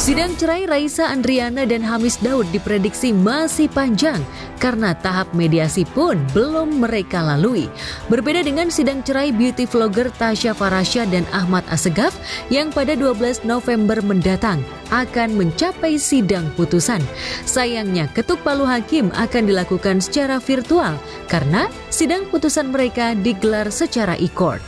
Sidang cerai Raisa Andriana dan Hamis Daud diprediksi masih panjang karena tahap mediasi pun belum mereka lalui. Berbeda dengan sidang cerai beauty vlogger Tasya Farasya dan Ahmad Assegaf yang pada 12 November mendatang akan mencapai sidang putusan. Sayangnya ketuk palu hakim akan dilakukan secara virtual karena sidang putusan mereka digelar secara e-court.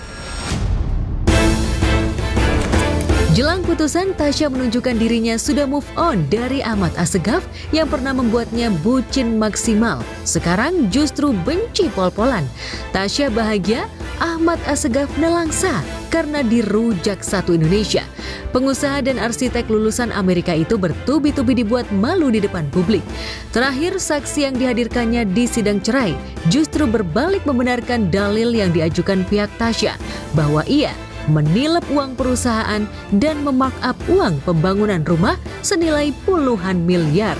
Jelang putusan, Tasya menunjukkan dirinya sudah move on dari Ahmad Assegaf yang pernah membuatnya bucin maksimal. Sekarang justru benci pol-polan. Tasya bahagia, Ahmad Assegaf nelangsa karena dirujak satu Indonesia. Pengusaha dan arsitek lulusan Amerika itu bertubi-tubi dibuat malu di depan publik. Terakhir, saksi yang dihadirkannya di sidang cerai justru berbalik membenarkan dalil yang diajukan pihak Tasya bahwa ia menilep uang perusahaan dan memarkup uang pembangunan rumah senilai puluhan miliar.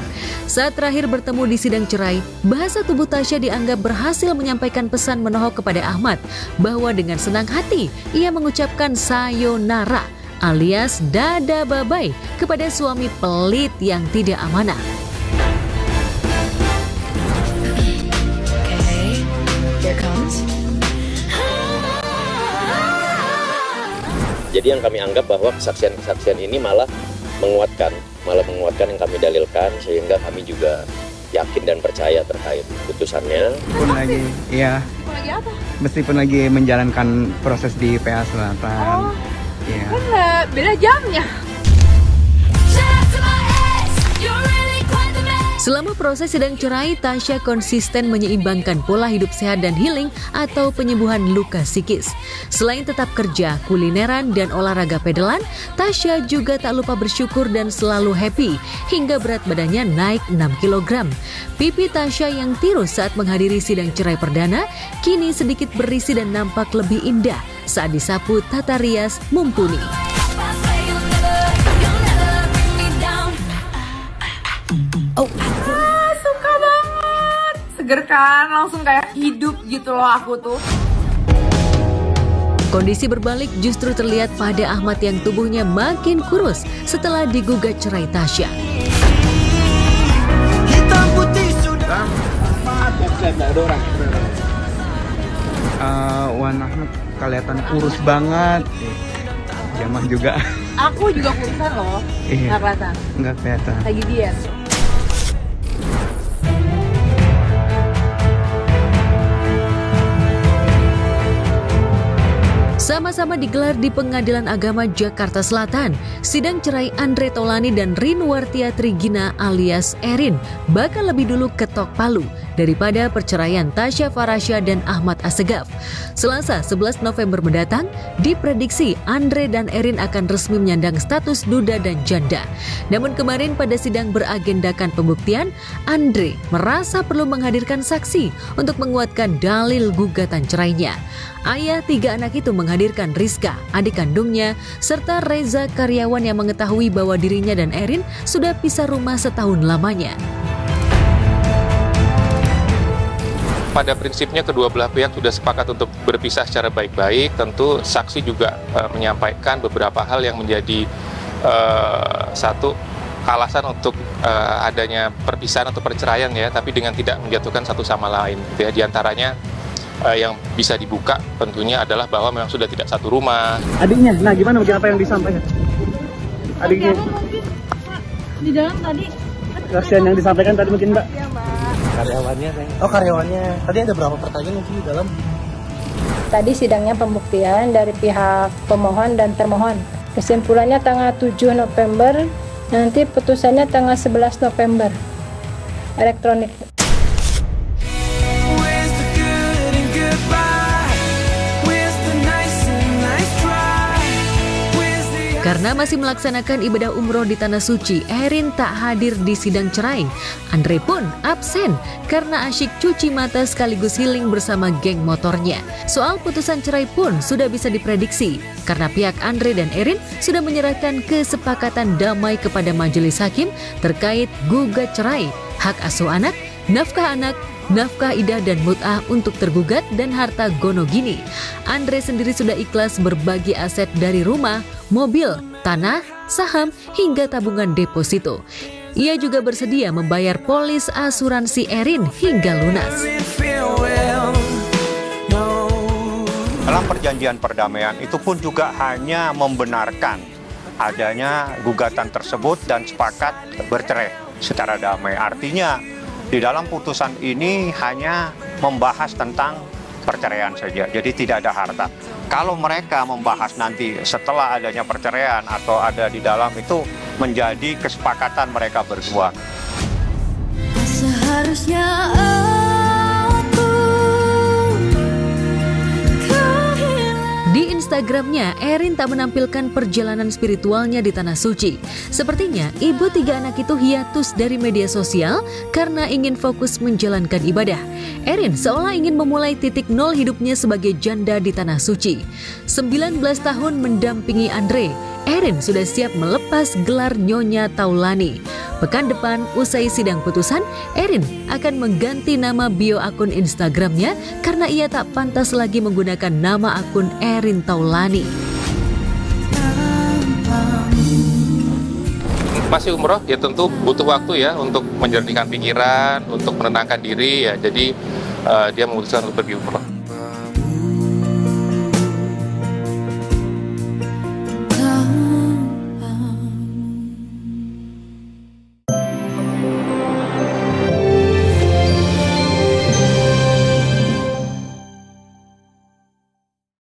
Saat terakhir bertemu di sidang cerai, bahasa tubuh Tasya dianggap berhasil menyampaikan pesan menohok kepada Ahmad bahwa dengan senang hati ia mengucapkan sayonara alias dada babai kepada suami pelit yang tidak amanah. Okay, here comes. Jadi yang kami anggap bahwa kesaksian-kesaksian ini malah menguatkan yang kami dalilkan, sehingga kami juga yakin dan percaya terkait putusannya. Meskipun lagi menjalankan proses di PA Selatan. Iya. Kan beda jamnya. Selama proses sidang cerai, Tasya konsisten menyeimbangkan pola hidup sehat dan healing atau penyembuhan luka psikis. Selain tetap kerja, kulineran, dan olahraga pedalan, Tasya juga tak lupa bersyukur dan selalu happy hingga berat badannya naik 6 kg. Pipi Tasya yang tirus saat menghadiri sidang cerai perdana kini sedikit berisi dan nampak lebih indah saat disapu tata rias mumpuni. Suka banget. Seger kan, langsung kayak hidup gitu loh aku tuh. Kondisi berbalik justru terlihat pada Ahmad yang tubuhnya makin kurus setelah digugat cerai Tasya. Hitam putih sudah. Wan Ahmad kelihatan kurus banget. Jamah juga. Aku juga kurusan loh. Iya. Nggak kelihatan. Nggak kelihatan. Lagi diet. Sama-sama digelar di Pengadilan Agama Jakarta Selatan. Sidang cerai Andre Taulani dan Rinwartia Trigina alias Erin bakal lebih dulu ketok palu daripada perceraian Tasya Farasya dan Ahmad Assegaf. Selasa 11 November mendatang, diprediksi Andre dan Erin akan resmi menyandang status duda dan janda. Namun kemarin pada sidang beragendakan pembuktian, Andre merasa perlu menghadirkan saksi untuk menguatkan dalil gugatan cerainya. Ayah 3 anak itu menghadirkan Rizka, adik kandungnya, serta Reza karyawan yang mengetahui bahwa dirinya dan Erin sudah pisah rumah setahun lamanya. Pada prinsipnya kedua belah pihak sudah sepakat untuk berpisah secara baik-baik. Tentu saksi juga menyampaikan beberapa hal yang menjadi satu alasan untuk adanya perpisahan atau perceraian ya, tapi dengan tidak menjatuhkan satu sama lain. Gitu ya. Di antaranya yang bisa dibuka tentunya adalah bahwa memang sudah tidak satu rumah. Adiknya, nah gimana mungkin apa yang disampaikan? Adiknya Di dalam tadi. kesaksian yang disampaikan tadi mungkin Mbak? Iya Mbak. Karyawannya kayaknya. Oh karyawannya. Tadi ada berapa pertanyaan mungkin di dalam? Tadi sidangnya pembuktian dari pihak pemohon dan termohon. Kesimpulannya tanggal 7 November, nanti putusannya tanggal 11 November. Elektronik. Karena masih melaksanakan ibadah umroh di Tanah Suci, Erin tak hadir di sidang cerai. Andre pun absen karena asyik cuci mata sekaligus healing bersama geng motornya. Soal putusan cerai pun sudah bisa diprediksi karena pihak Andre dan Erin sudah menyerahkan kesepakatan damai kepada majelis hakim terkait gugat cerai, hak asuh anak, nafkah idah dan mut'ah untuk tergugat dan harta gonogini. Andre sendiri sudah ikhlas berbagi aset dari rumah, mobil, tanah, saham, hingga tabungan deposito. Ia juga bersedia membayar polis asuransi Erin hingga lunas. Dalam perjanjian perdamaian itu pun juga hanya membenarkan adanya gugatan tersebut dan sepakat bercerai secara damai. Artinya di dalam putusan ini hanya membahas tentang perceraian saja, jadi tidak ada harta. Kalau mereka membahas nanti setelah adanya perceraian atau ada di dalam, itu menjadi kesepakatan mereka berdua. Seharusnya Di Instagramnya, Erin tak menampilkan perjalanan spiritualnya di Tanah Suci. Sepertinya ibu 3 anak itu hiatus dari media sosial karena ingin fokus menjalankan ibadah. Erin seolah ingin memulai titik nol hidupnya sebagai janda di Tanah Suci. 19 tahun mendampingi Andre, Erin sudah siap melepas gelar Nyonya Taulani. Pekan depan, usai sidang putusan, Erin akan mengganti nama bio akun Instagramnya karena ia tak pantas lagi menggunakan nama akun Erin Taulani. Masih umroh, ya tentu butuh waktu ya untuk menjernihkan pikiran, untuk menenangkan diri ya. Jadi dia memutuskan untuk pergi umroh.